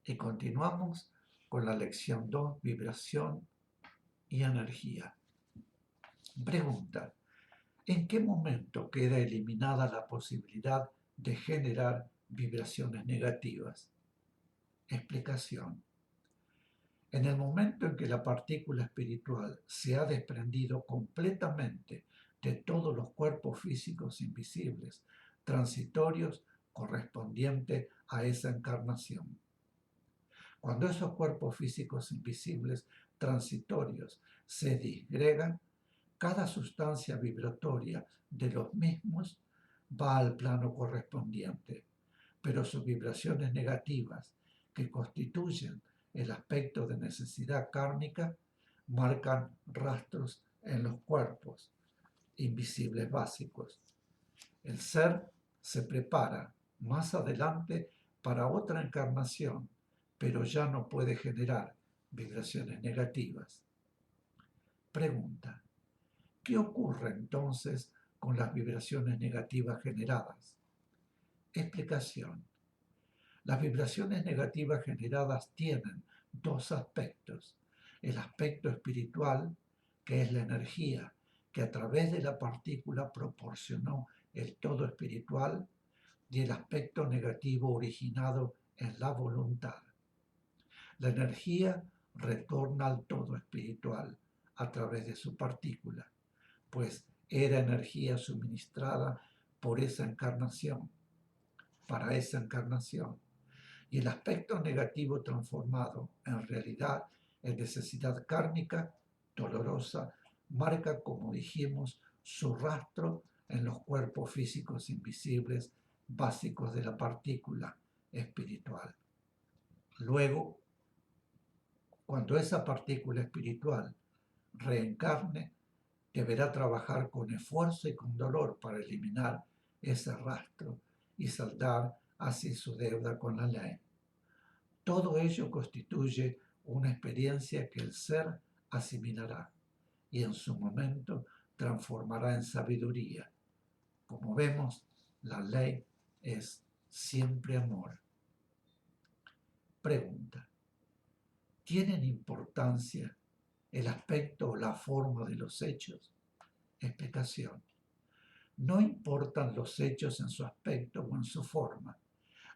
Y continuamos con la lección 2, vibración y energía. Pregunta: ¿en qué momento queda eliminada la posibilidad de generar vibraciones negativas? Explicación: en el momento en que la partícula espiritual se ha desprendido completamente de todos los cuerpos físicos invisibles, transitorios, correspondientes a esa encarnación. Cuando esos cuerpos físicos invisibles transitorios se disgregan, cada sustancia vibratoria de los mismos va al plano correspondiente, pero sus vibraciones negativas, que constituyen el aspecto de necesidad kármica, marcan rastros en los cuerpos invisibles básicos. El ser se prepara más adelante para otra encarnación, pero ya no puede generar vibraciones negativas. Pregunta: ¿qué ocurre entonces con las vibraciones negativas generadas? Explicación: las vibraciones negativas generadas tienen dos aspectos: el aspecto espiritual, que es la energía que a través de la partícula proporcionó el todo espiritual, y el aspecto negativo originado en la voluntad. La energía retorna al todo espiritual a través de su partícula, pues era energía suministrada por esa encarnación, para esa encarnación. Y el aspecto negativo transformado en realidad en necesidad kármica, dolorosa, marca, como dijimos, su rastro en los cuerpos físicos invisibles básicos de la partícula espiritual. Luego, cuando esa partícula espiritual reencarne, deberá trabajar con esfuerzo y con dolor para eliminar ese rastro y saldar así su deuda con la ley. Todo ello constituye una experiencia que el ser asimilará y en su momento transformará en sabiduría. Como vemos, la ley es siempre amor. Pregunta: ¿tienen importancia el aspecto o la forma de los hechos? Explicación: no importan los hechos en su aspecto o en su forma.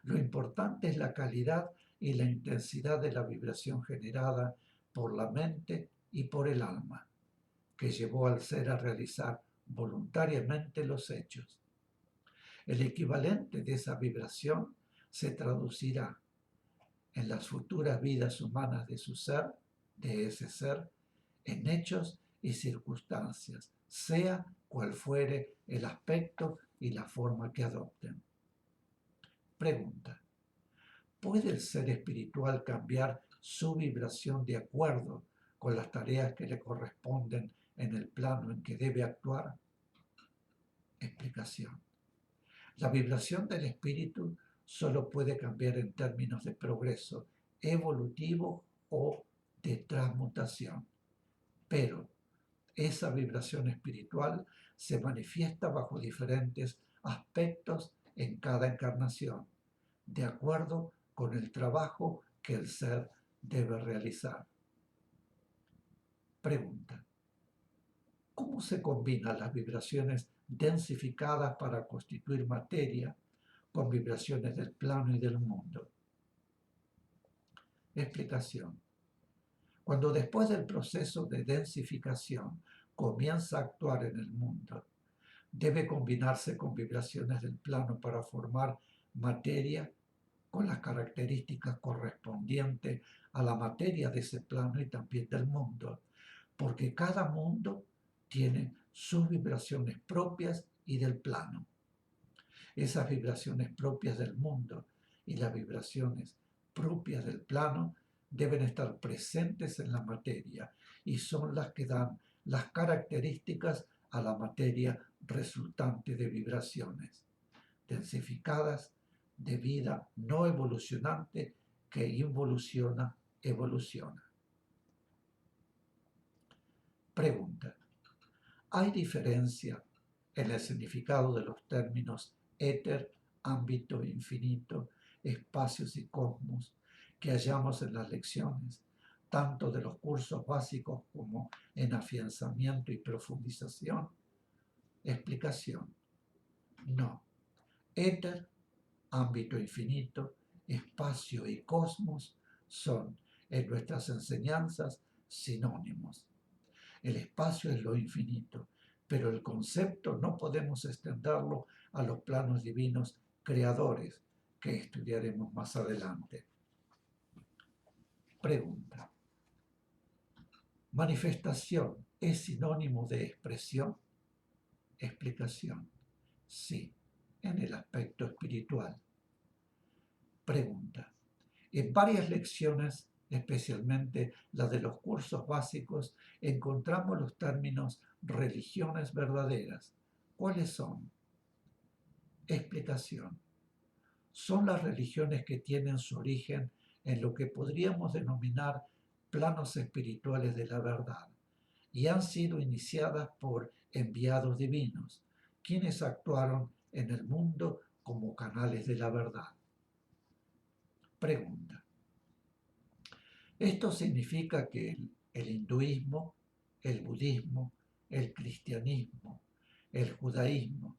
Lo importante es la calidad y la intensidad de la vibración generada por la mente y por el alma, que llevó al ser a realizar voluntariamente los hechos. El equivalente de esa vibración se traducirá en las futuras vidas humanas de su ser, de ese ser, en hechos y circunstancias, sea cual fuere el aspecto y la forma que adopten. Pregunta: ¿puede el ser espiritual cambiar su vibración de acuerdo con las tareas que le corresponden en el plano en que debe actuar? Explicación: la vibración del espíritu solo puede cambiar en términos de progreso evolutivo o de transmutación, pero esa vibración espiritual se manifiesta bajo diferentes aspectos en cada encarnación, de acuerdo con el trabajo que el ser debe realizar. Pregunta: ¿cómo se combinan las vibraciones densificadas para constituir materia con vibraciones del plano y del mundo? Explicación: cuando después del proceso de densificación comienza a actuar en el mundo, debe combinarse con vibraciones del plano para formar materia con las características correspondientes a la materia de ese plano y también del mundo, porque cada mundo tiene sus vibraciones propias y del plano. Esas vibraciones propias del mundo y las vibraciones propias del plano deben estar presentes en la materia y son las que dan las características a la materia resultante de vibraciones densificadas de vida no evolucionante que involuciona, evoluciona. Pregunta: ¿hay diferencia en el significado de los términos éter, ámbito infinito, espacios y cosmos que hallamos en las lecciones, tanto de los cursos básicos como en afianzamiento y profundización? Explicación. No. Éter, ámbito infinito, espacio y cosmos son en nuestras enseñanzas sinónimos. El espacio es lo infinito, pero el concepto no podemos extenderlo a los planos divinos creadores que estudiaremos más adelante. Pregunta. ¿Manifestación es sinónimo de expresión? Explicación. Sí, en el aspecto espiritual. Pregunta. En varias lecciones, especialmente las de los cursos básicos, encontramos los términos religiones verdaderas. ¿Cuáles son? Explicación. Son las religiones que tienen su origen en lo que podríamos denominar planos espirituales de la verdad y han sido iniciadas por enviados divinos, quienes actuaron en el mundo como canales de la verdad. Pregunta. Esto significa que el hinduismo, el budismo, el cristianismo, el judaísmo,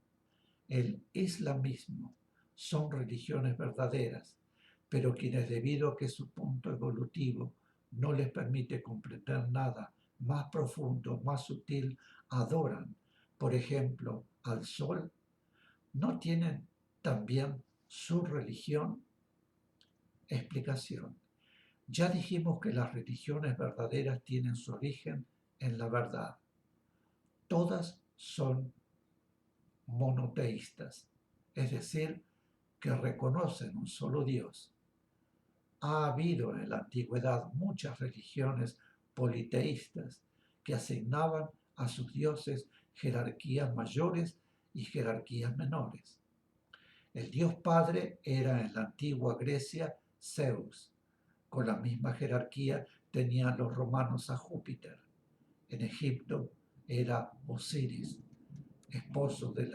el islamismo son religiones verdaderas, pero quienes debido a que su punto evolutivo no les permite comprender nada más profundo, más sutil, adoran, por ejemplo, al sol, ¿no tienen también su religión? Explicación. Ya dijimos que las religiones verdaderas tienen su origen en la verdad. Todas son monoteístas, es decir, que reconocen un solo Dios. Ha habido en la antigüedad muchas religiones politeístas que asignaban a sus dioses jerarquías mayores y jerarquías menores. El dios padre era en la antigua Grecia Zeus. Con la misma jerarquía tenían los romanos a Júpiter. En Egipto era Osiris, esposo de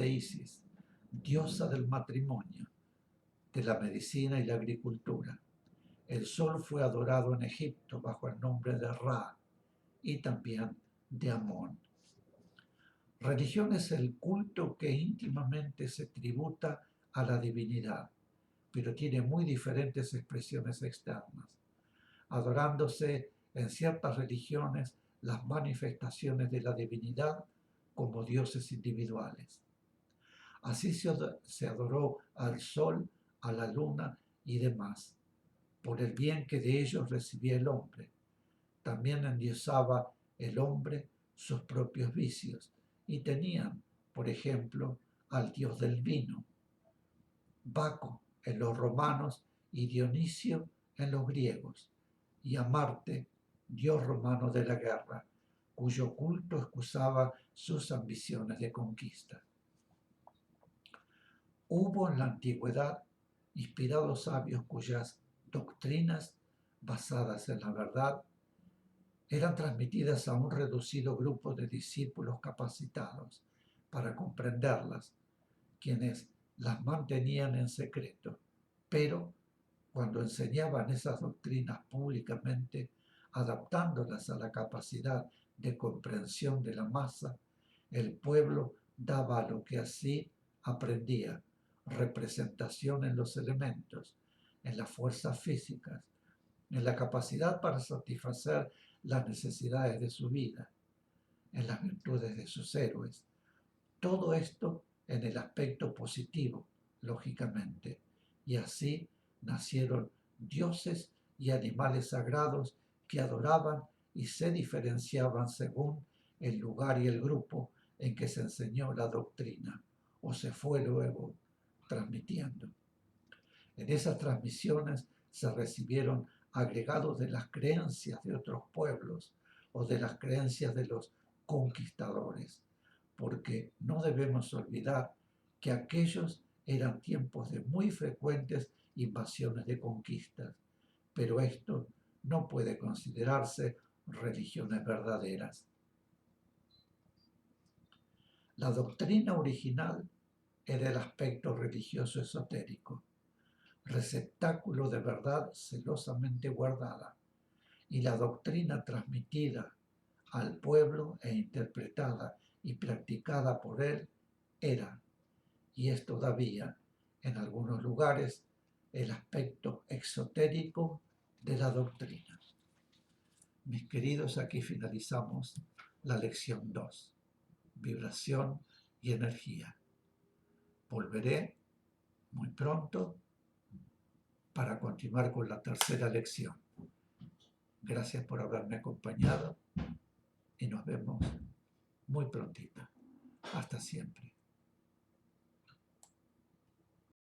Isis, diosa del matrimonio, de la medicina y la agricultura. El sol fue adorado en Egipto bajo el nombre de Ra y también de Amón. Religión es el culto que íntimamente se tributa a la divinidad, pero tiene muy diferentes expresiones externas, adorándose en ciertas religiones las manifestaciones de la divinidad como dioses individuales. Así se adoró al sol, a la luna y demás, por el bien que de ellos recibía el hombre. También endiosaba el hombre sus propios vicios y tenían, por ejemplo, al dios del vino, Baco en los romanos y Dionisio en los griegos, y a Marte, dios romano de la guerra, cuyo culto excusaba sus ambiciones de conquista. Hubo en la antigüedad inspirados sabios cuyas doctrinas, basadas en la verdad, eran transmitidas a un reducido grupo de discípulos capacitados para comprenderlas, quienes las mantenían en secreto, pero cuando enseñaban esas doctrinas públicamente, adaptándolas a la capacidad de comprensión de la masa, el pueblo daba a lo que así aprendía representación en los elementos, en las fuerzas físicas, en la capacidad para satisfacer las necesidades de su vida, en las virtudes de sus héroes. Todo esto en el aspecto positivo, lógicamente, y así nacieron dioses y animales sagrados que adoraban y se diferenciaban según el lugar y el grupo en que se enseñó la doctrina o se fue luego transmitiendo. En esas transmisiones se recibieron agregados de las creencias de otros pueblos o de las creencias de los conquistadores, porque no debemos olvidar que aquellos eran tiempos de muy frecuentes invasiones de conquistas, pero esto no puede considerarse religiones verdaderas. La doctrina original era el aspecto religioso esotérico, receptáculo de verdad celosamente guardada, y la doctrina transmitida al pueblo e interpretada y practicada por él era, y es todavía, en algunos lugares, el aspecto exotérico de la doctrina. Mis queridos, aquí finalizamos la lección 2, vibración y energía. Volveré muy pronto para continuar con la tercera lección. Gracias por haberme acompañado y nos vemos muy prontito. Hasta siempre.